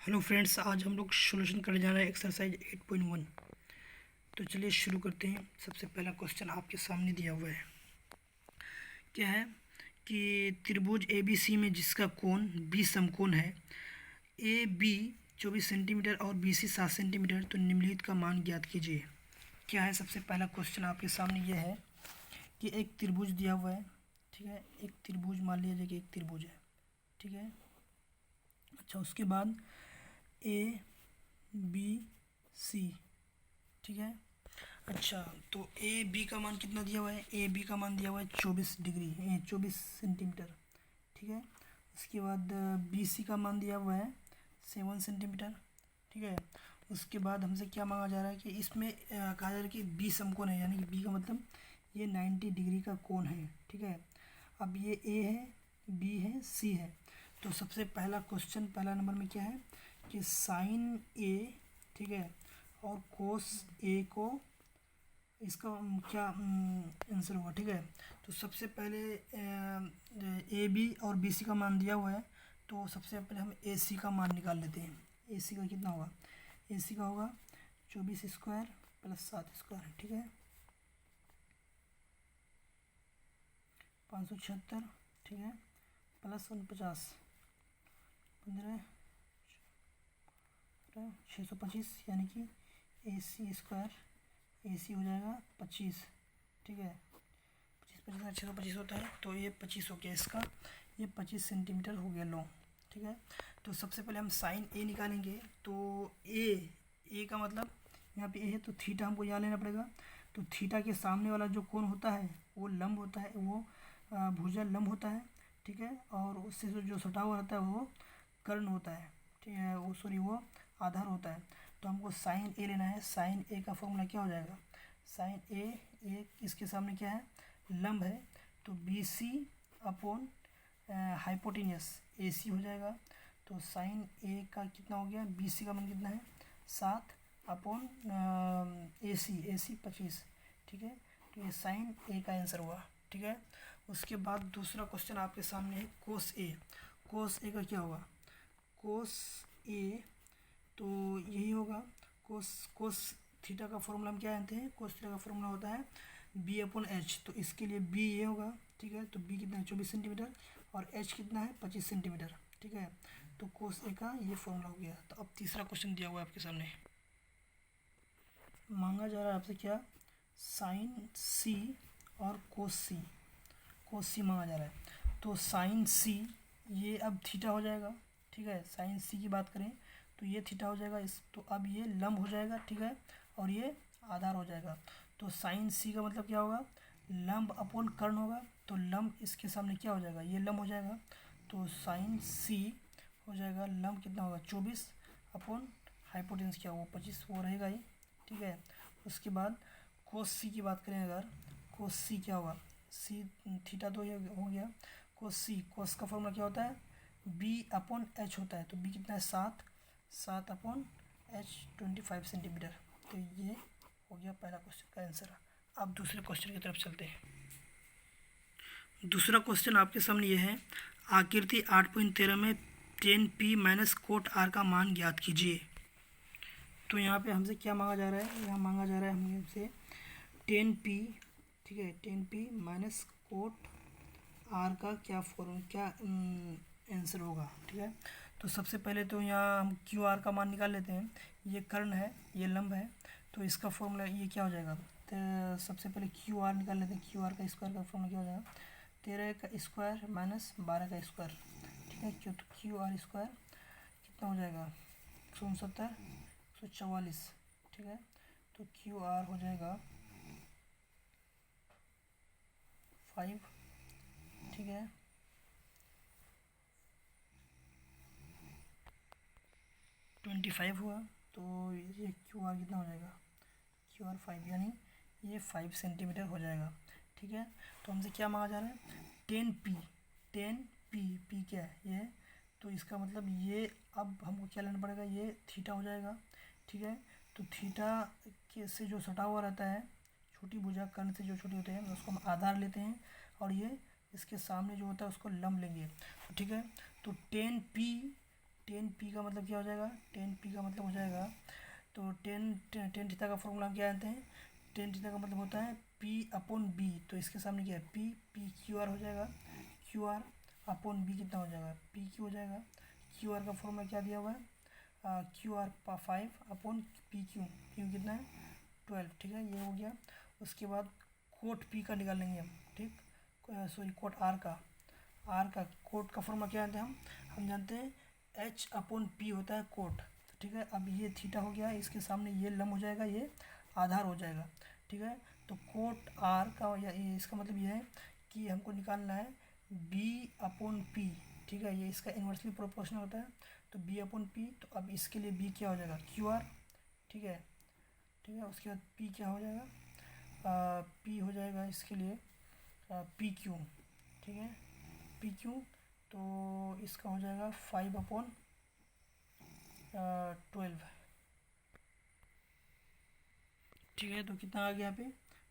Hello friends, आज हम लोग सॉल्यूशन करने जा रहे हैं एक्सरसाइज 8.1। तो चलिए शुरू करते हैं। सबसे पहला क्वेश्चन आपके सामने दिया हुआ है। क्या है कि त्रिभुज ए बी सी में जिसका कोण बी समकोण है, ए बी 24 सेंटीमीटर और बी सी 7 सेंटीमीटर, तो निम्नलिखित का मान ज्ञात कीजिए। क्या है, सबसे पहला क्वेश्चन आपके सामने यह है कि एक त्रिभुज दिया हुआ है। ठीक है, एक त्रिभुज मान लीजिए कि एक त्रिभुज है। ठीक है, अच्छा, उसके बाद ए बी सी। ठीक है, अच्छा, तो ए बी का मान कितना दिया हुआ है? ए बी का मान दिया हुआ है 24 डिग्री, 24 सेंटीमीटर। ठीक है, उसके बाद बी सी का मान दिया हुआ है 7 सेंटीमीटर। ठीक है, उसके बाद हमसे क्या मांगा जा रहा है कि इसमें कहा जा रहा है कि बी समकोण है, यानी कि बी का मतलब ये 90 डिग्री का कोण है। ठीक है, अब ये ए है, बी है, सी है। तो सबसे पहला क्वेश्चन, पहला नंबर में क्या है कि साइन ए, ठीक है, और कोस ए को, इसका क्या आंसर होगा। ठीक है, तो सबसे पहले ए बी और बी सी का मान दिया हुआ है, तो सबसे पहले हम ए सी का मान निकाल लेते हैं। ए सी का कितना होगा? ए सी का होगा 24 स्क्वायर प्लस 7 स्क्वायर। ठीक है, 576। ठीक है, प्लस 49, 15, 625, यानी कि ए सी स्क्वायर, ए सी हो जाएगा 25। ठीक है, 25 625 होता है, तो ये 25 हो गया इसका, ये 25 सेंटीमीटर हो गया लॉन्ग। ठीक है, तो सबसे पहले हम साइन ए निकालेंगे। तो ए का मतलब यहाँ पे ए है, तो थीटा हमको यहाँ लेना पड़ेगा। तो थीटा के सामने वाला जो कोण होता है वो लंब होता है, वो भुजा लंब होता है। ठीक है, और उससे जो सटा हुआ रहता है वो कर्ण होता है। ठीक है, वो सॉरी, वो आधार होता है। तो हमको साइन ए लेना है। साइन ए का फॉर्मूला क्या हो जाएगा? साइन ए इसके सामने क्या है? लंब है, तो बी सी अपॉन हाइपोटेनियस ए सी हो जाएगा। तो साइन ए का कितना हो गया? बी सी का मान कितना है? 7 अपॉन ए सी 25। ठीक है, तो ये साइन ए का आंसर हुआ। ठीक है, उसके बाद दूसरा क्वेश्चन आपके सामने है कोस ए। कोस ए का क्या होगा? कोस ए तो यही होगा, कोस थीटा का फॉर्मूला हम क्या जानते हैं? कोस थीटा का फॉर्मूला होता है बी अपॉन एच। तो इसके लिए बी ये होगा। ठीक है, तो बी कितना है? 24 सेंटीमीटर, और एच कितना है? 25 सेंटीमीटर। ठीक है, तो कोस ए का ये फॉर्मूला हो गया। तो अब तीसरा क्वेश्चन दिया हुआ है आपके सामने। मांगा जा रहा है आपसे क्या? साइन सी और कोस सी। कोस सी मांगा जा रहा है, तो साइन सी ये अब थीटा हो जाएगा। ठीक है, साइन सी की बात करें तो ये थीटा हो जाएगा, इस तो अब ये लंब हो जाएगा। ठीक है, और ये आधार हो जाएगा। तो साइन सी का मतलब क्या होगा? लंब अपॉन कर्ण होगा। तो लंब इसके सामने क्या हो जाएगा? ये लंब हो जाएगा। तो साइन सी हो जाएगा, लंब कितना होगा? 24 अपॉन हाइपोटेन्यूस क्या होगा? 25, वो रहेगा ही। ठीक है, उसके बाद कोस सी की बात करें अगर, कोस सी क्या होगा? सी थीटा तो ये हो गया। कोस सी, कोस का फॉर्मूला क्या होता है? बी अपॉन एच होता है। तो बी कितना है? 7 अपॉन एच 25 सेंटीमीटर। तो ये हो गया पहला क्वेश्चन का आंसर। अब दूसरे क्वेश्चन की तरफ चलते हैं। दूसरा क्वेश्चन आपके सामने ये है, आकृति 8.13 में tan P minus cot R का मान ज्ञात कीजिए। तो यहाँ पे हमसे क्या मांगा जा रहा है? यहाँ मांगा जा रहा है हमसे 10p। ठीक है, 10p माइनस कोट आर का क्या आंसर होगा। ठीक है, तो सबसे पहले तो यहाँ हम क्यू आर का मान निकाल लेते हैं। ये कर्ण है, ये लंब है, तो इसका फॉर्मूला ये क्या हो जाएगा? तो सबसे पहले क्यू आर निकाल लेते हैं। क्यू आर का स्क्वायर का फॉर्मूला क्या हो जाएगा? 13 का स्क्वायर माइनस 12 का स्क्वायर। ठीक है, क्यों? तो क्यू आर स्क्वायर कितना हो जाएगा? 169, 144। ठीक है, तो क्यू आर हो जाएगा 5। ठीक है, ट्वेंटी 25 हुआ। तो ये क्यू आर कितना हो जाएगा? क्यू आर 5, यानी ये 5 सेंटीमीटर हो जाएगा। ठीक है, तो हमसे क्या मांगा जा रहा है? 10p। 10p क्या है? ये, तो इसका मतलब ये, अब हमको क्या लेना पड़ेगा? ये थीटा हो जाएगा। ठीक है, तो थीटा के से जो सटा हुआ रहता है, छोटी भुजा कर्ण से जो छोटी होती है, उसको हम आधार लेते हैं, और ये इसके सामने जो होता है उसको लंब लेंगे। ठीक है, तो 10p टेन पी का मतलब क्या हो जाएगा, टेन पी का मतलब हो जाएगा, तो टेन थीटा का फॉर्मूला हम क्या जानते हैं, टेन थीटा का मतलब होता है पी अपॉन बी, तो इसके सामने क्या है पी क्यू आर हो जाएगा, क्यू आर अपॉन बी कितना हो जाएगा, पी क्यू हो जाएगा। क्यू आर का फॉर्मूला क्या दिया हुआ है, Q R 5 upon P Q, Q कितना है 12, ठीक है, ये हो गया। उसके बाद कोट पी का निकाल लेंगे हम, ठीक, सॉरी कोट आर का कोट का फॉर्मूला क्या जानते हैं हम जानते हैं एच अपॉन पी होता है कोट, ठीक है। अब ये थीटा हो गया, इसके सामने ये लम हो जाएगा, ये आधार हो जाएगा, ठीक है। तो कोट आर का या इसका मतलब ये है कि हमको निकालना है बी अपॉन पी, ठीक है, ये इसका इन्वर्सली प्रोपोर्शनल होता है, तो बी अपॉन पी। तो अब इसके लिए बी क्या हो जाएगा क्यू आर, ठीक है, ठीक है। उसके बाद पी क्या हो जाएगा, पी हो जाएगा इसके लिए पी क्यू, ठीक है, पी क्यू। तो इसका हो जाएगा 5 अपॉन 12, ठीक है। तो कितना आ गया यहाँ पे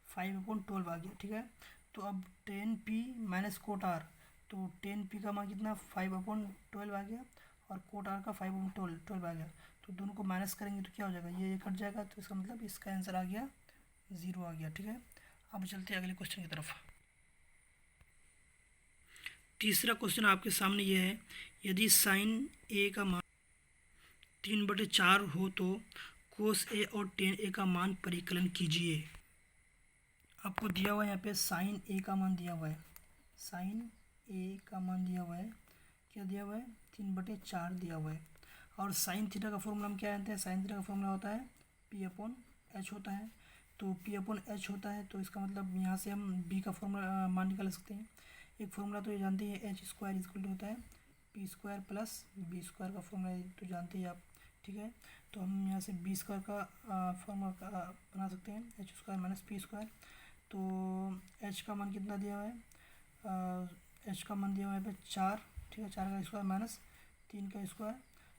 5 अपॉन 12 आ गया, ठीक है। तो अब 10p माइनस कोट आर, तो 10p का मान कितना 5 अपॉन 12 आ गया, और कोट आर का 5 अपॉन 12 आ गया। तो दोनों को माइनस करेंगे तो क्या हो जाएगा, ये कट जाएगा, तो इसका मतलब इसका आंसर आ गया 0 आ गया, ठीक है। अब चलते हैं अगले क्वेश्चन की तरफ। तीसरा क्वेश्चन आपके सामने ये है, यदि साइन ए का मान 3/4 हो तो कोस ए और टेन ए का मान परिकलन कीजिए। आपको दिया हुआ है यहाँ पे साइन ए का मान दिया हुआ है, साइन ए का मान दिया हुआ है, क्या दिया हुआ है 3/4 दिया हुआ है। और साइन थीटा का फॉर्मूला हम क्या जानते हैं, साइन थीटा का फॉर्मूला होता है पी अपॉन एच होता है। तो पी अपॉन एच होता है, तो इसका मतलब यहाँ से हम बी का फॉर्मूला मान निकाल सकते हैं। एक फॉर्मूला तो ये जानते हैं एच स्क्वायर इक्वल टू होता है P square plus B square का फॉर्मूला तो जानते हैं आप, ठीक है। तो हम यहाँ से बी स्क्वायर का फॉर्मूला बना सकते हैं H square minus P square. तो एच का मान कितना दिया हुआ है, एच का मान दिया हुआ है पे 4, ठीक है, 4 का स्क्वायर माइनस 3 का स्क्वायर,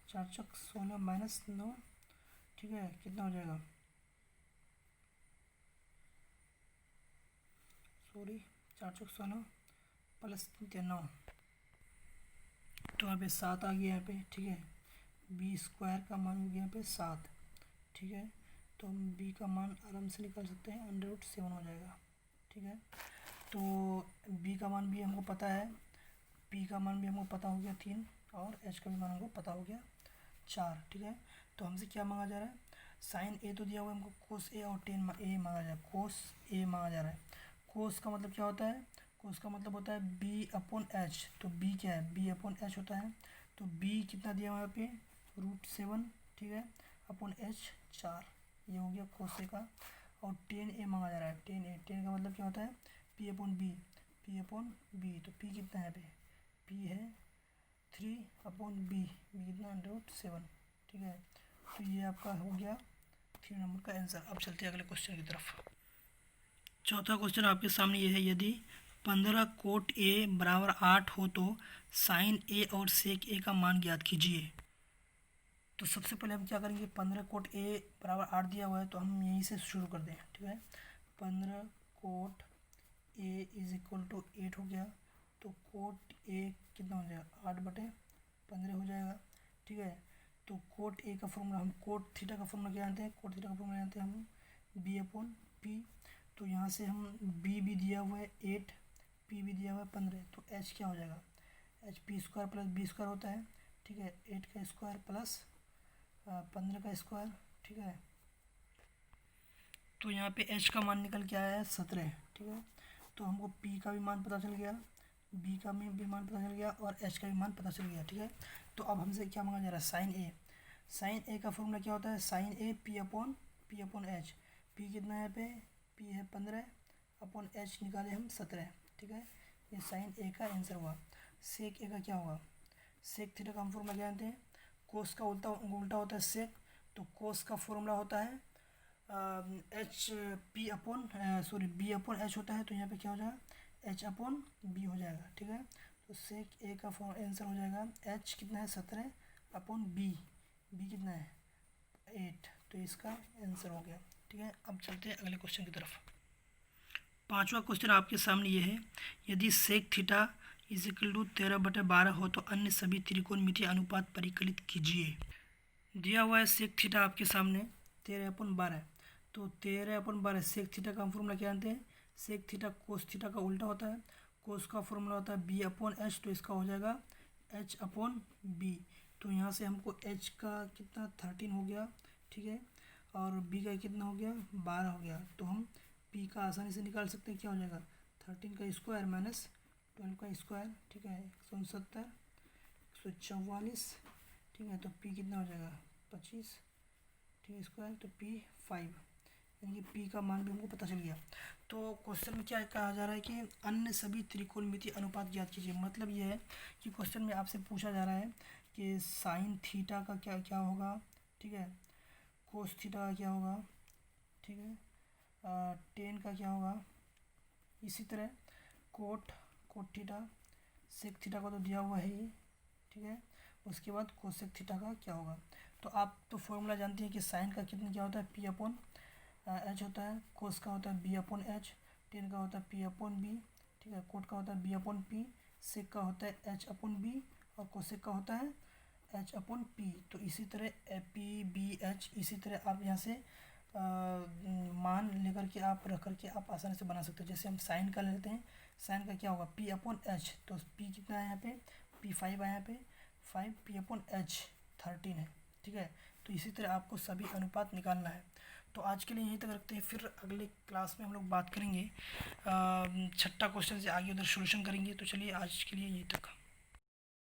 4 चक 16 माइनस 9, ठीक है, कितना हो जाएगा, सॉरी 4 चक 16 प्लस 3 9, तो यहाँ पे 7 आ गया यहाँ पे, ठीक है। बी स्क्वायर का मान हो गया यहाँ पे 7, ठीक है। तो हम बी का मान आराम से निकाल सकते हैं, √7 हो जाएगा, ठीक है। तो बी का मान भी हमको पता है, पी का मान भी हमको पता हो गया 3, और एच का भी मान हमको पता हो गया 4, ठीक है। तो हमसे क्या मांगा जा रहा है, साइन ए तो दिया हुआ है हमको, कोस ए और टेन ए मांगा जा रहा है, कोस ए मांगा जा रहा है। कोस का मतलब क्या होता है, कोस का मतलब होता है बी अपॉन एच, तो बी क्या है बी अपॉन एच होता है। तो बी कितना दिया हुआ है यहाँ पे √7, ठीक है, अपॉन एच 4, ये हो गया कोस ए का। और टेन ए मांगा जा रहा है, टेन का मतलब क्या होता है पी अपॉन बी, तो पी कितना है पे, पी है 3 अपॉन बी कितना √7, ठीक है। तो ये आपका हो गया 3 नंबर का आंसर। अब चलते हैं अगले क्वेश्चन की तरफ। चौथा क्वेश्चन आपके सामने ये है, यदि 15 कोट ए बराबर 8 हो तो साइन ए और सेक ए का मान ज्ञात कीजिए। तो सबसे पहले हम क्या करेंगे, 15 कोट ए बराबर 8 दिया हुआ है, तो हम यहीं से शुरू कर दें, ठीक है। 15 cot A is equal to 8 हो गया, तो कोट ए कितना हो जाएगा 8/15 हो जाएगा, ठीक है। तो कोट ए का फॉर्मूला हम कोट थीटा का फॉर्मूला क्या जानते हैं, कोट थीटा का फॉर्मूला जानते हैं हम बी अपॉन पी। तो यहाँ से हम बी भी दिया हुआ है 8, पी भी दिया हुआ है 15, तो एच क्या हो जाएगा, H P square plus B square होता है, ठीक है, 8 का स्क्वायर प्लस 15 का स्क्वायर, ठीक है। तो यहाँ पे एच का मान निकल के आया है 17, ठीक है। तो हमको पी का भी मान पता चल गया, बी का भी मान पता चल गया, और एच का भी मान पता चल गया, ठीक है। तो अब हमसे क्या मांगा जा रहा है साइन ए का फॉर्मूला क्या होता है, sine A P upon H. P कितना है पे, पी है 15 अपॉन एच निकाले हम 17, ठीक है। ये साइन ए का आंसर हुआ। सेक ए का क्या होगा, सेक थीटा का हम फॉर्मूला क्या जानते हैं, कोस का उल्टा होता है सेक, तो कोस का फॉर्मूला होता है H P upon sorry B upon H होता है, तो यहाँ पे क्या हो जाएगा एच अपॉन बी हो जाएगा, ठीक है। तो सेक ए का आंसर हो जाएगा एच कितना है 17 अपॉन बी कितना है 8, तो इसका आंसर हो गया, ठीक है। अब चलते हैं अगले क्वेश्चन की तरफ। पांचवा क्वेश्चन आपके सामने ये है, यदि सेक थीटा 13/12 हो तो अन्य सभी त्रिकोणमितीय अनुपात परिकलित कीजिए। दिया हुआ है सेक थीटा आपके सामने 13/12, तो 13/12 सेक थीटा का फॉर्मूला क्या जानते हैं? सेक थीटा कोस थीटा का उल्टा होता है, कोस का फॉर्मूला होता है b/h, तो इसका हो जाएगा h/b। तो यहाँ से हमको h का कितना 13 हो गया, ठीक है, और b का कितना हो गया 12 हो गया। तो हम p का आसानी से निकाल सकते हैं, क्या हो जाएगा 13 का स्क्वायर माइनस 12 का स्क्वायर, ठीक है, 169, 144, ठीक है। तो p कितना हो जाएगा 25, ठीक है, स्क्वायर, तो p 5, यानी कि p का मान भी हमको पता चल गया। तो क्वेश्चन में क्या कहा जा रहा है कि अन्य सभी त्रिकोणमितीय अनुपात ज्ञात कीजिए। मतलब ये है कि क्वेश्चन में आपसे पूछा जा रहा है कि साइन थीटा का क्या क्या होगा, ठीक है, कोस थीटा का क्या होगा, ठीक है, टेन का क्या होगा, इसी तरह कोट थीटा, सेक थीटा का तो दिया हुआ है ही, ठीक है, उसके बाद कोसेक थीटा का क्या होगा। तो आप तो फॉर्मूला जानते हैं कि साइन का कितना क्या होता है p/h होता है, कोस का होता है b/h, टेन का होता है p/b, ठीक है, कोट का होता है b/p, सेक का होता है h/b और कोसेक का होता है h/p। तो इसी तरह p/b/h, इसी तरह आप यहाँ से मान लेकर के आप रख करके आप आसानी से बना सकते हो। जैसे हम साइन का लेते हैं, साइन का क्या होगा p/h, तो p कितना है यहाँ पे p5 है, यहाँ पे 5, p/h 13 है, ठीक है। तो इसी तरह आपको सभी अनुपात निकालना है। तो आज के लिए यहीं तक रखते हैं, फिर अगले क्लास में हम लोग बात करेंगे छठा क्वेश्चन से आगे उधर सॉल्यूशन करेंगे। तो चलिए आज के लिए यहीं तक।